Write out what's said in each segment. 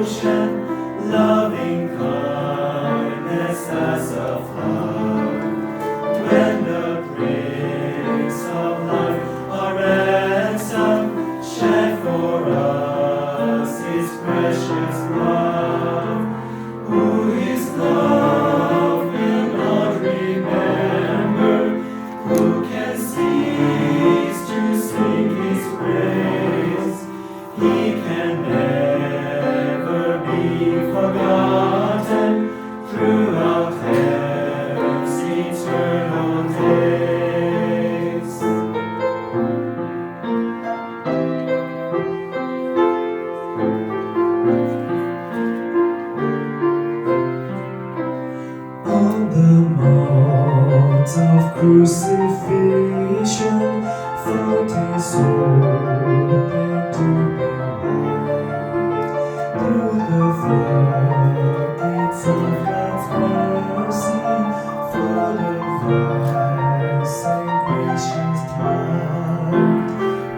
ocean, loving kindness as a flood. When the bricks of life are ransomed, shed for us His precious blood. Who His love will not remember, who can cease to sing His praise? He can never be forgotten throughout heaven's eternal days. On the mount of crucifixion, found His open to be wide. Through the floodgates of God's mercy, full of wise and gracious tide.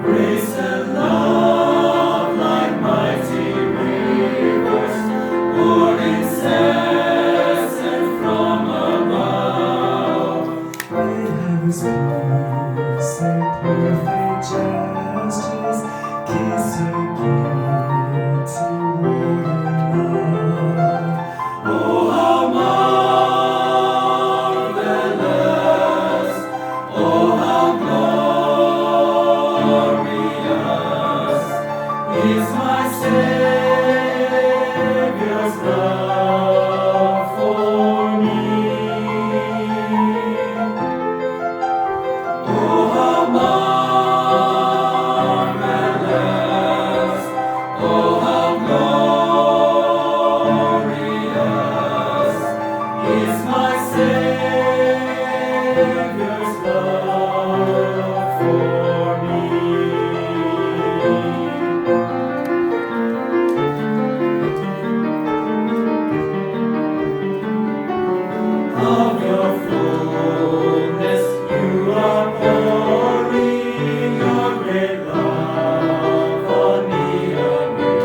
Grace and love like mighty rivers, poured incessant from above. May heaven's peace and perfect justice kiss your guilty world in love. Oh, how marvelous! Oh, how glorious is my Savior's love for me. Oh, how marvelous! Oh, how glorious is my Savior's love for me. Of your fullness you are pouring your great love on me anew.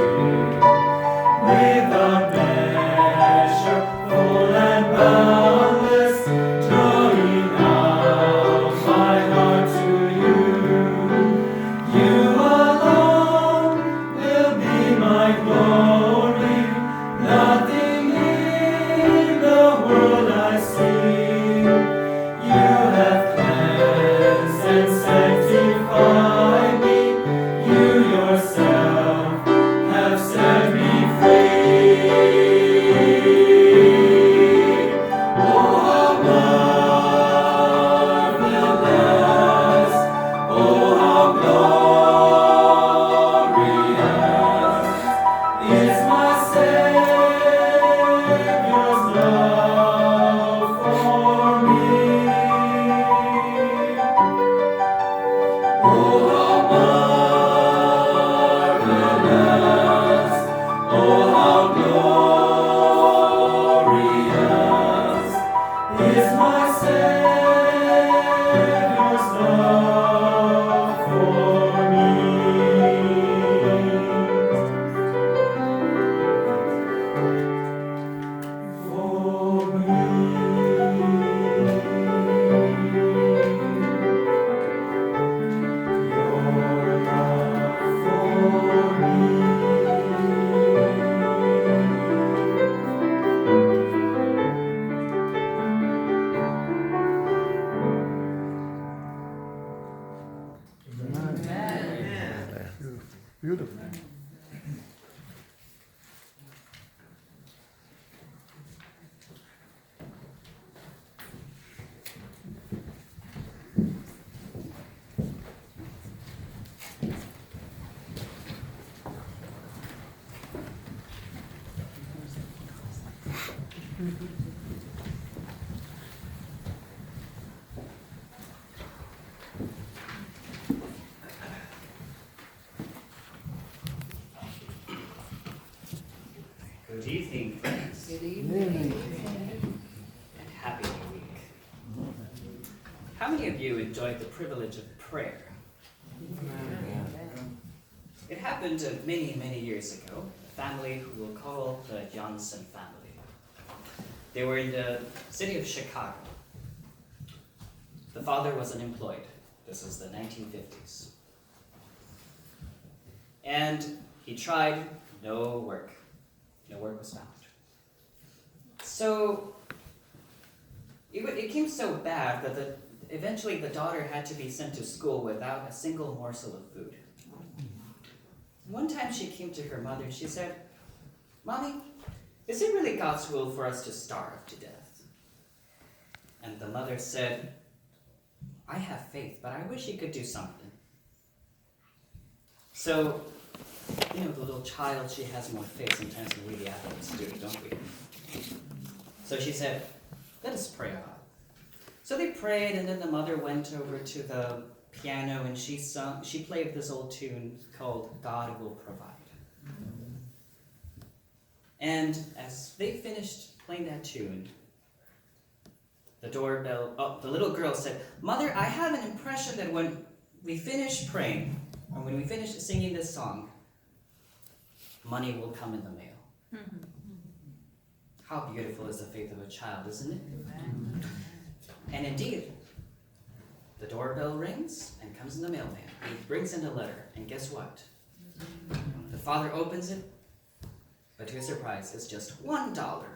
Without measure, full and boundless, drawing out my heart to you. You alone will be my glory. Nothing in the world I see. You have cleansed and sanctified me. You yourself have set me free. Oh, how marvelous! Oh, how glorious is my Savior's love for me. Oh, how marvelous! Oh, how glorious is my Savior's love for me. For me. Your love for me. Beautiful. Good evening, friends, Good evening. and happy New Week. How many of you enjoyed the privilege of prayer? It happened many, many years ago. family who we'll call the Janssen family. They were in the city of Chicago. The father was unemployed. This was the 1950s. And he tried, no work. No work was found. So it became so bad that eventually the daughter had to be sent to school without a single morsel of food. One time she came to her mother and she said, "Mommy, is it really God's will for us to starve to death?" And the mother said, "I have faith, but I wish you could do something." So, the little child, she has more faith sometimes than we the adults do, don't we? So she said, "Let us pray about it." So they prayed, and then the mother went over to the piano and she played this old tune called "God Will Provide." And as they finished playing that tune, the little girl said, "Mother, I have an impression that when we finish praying, or when we finish singing this song, money will come in the mail." How beautiful is the faith of a child, isn't it? And indeed, the doorbell rings and comes in the mailman. He brings in a letter, and guess what? The father opens it, but to his surprise, it's just $1.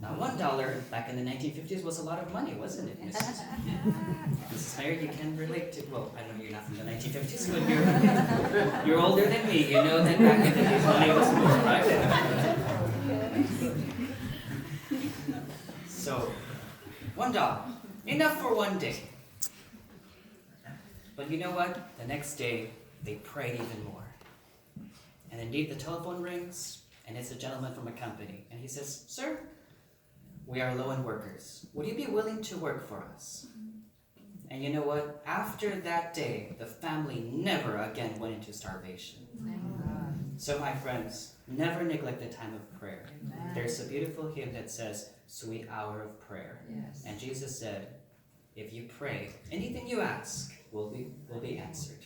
Now, $1 back in the 1950s was a lot of money, wasn't it, Mrs. Mayer? You can relate to, well, I know you're not from the 1950s, but you're older than me. You know that back in the days money was more, right? So, $1, enough for one day. But you know what? The next day, they prayed even more. And indeed, the telephone rings, and it's a gentleman from a company. And he says, "Sir, we are low on workers. Would you be willing to work for us?" And you know what? After that day, the family never again went into starvation. So my friends, never neglect the time of prayer. There's a beautiful hymn that says, "Sweet hour of prayer." And Jesus said, if you pray, anything you ask will be answered.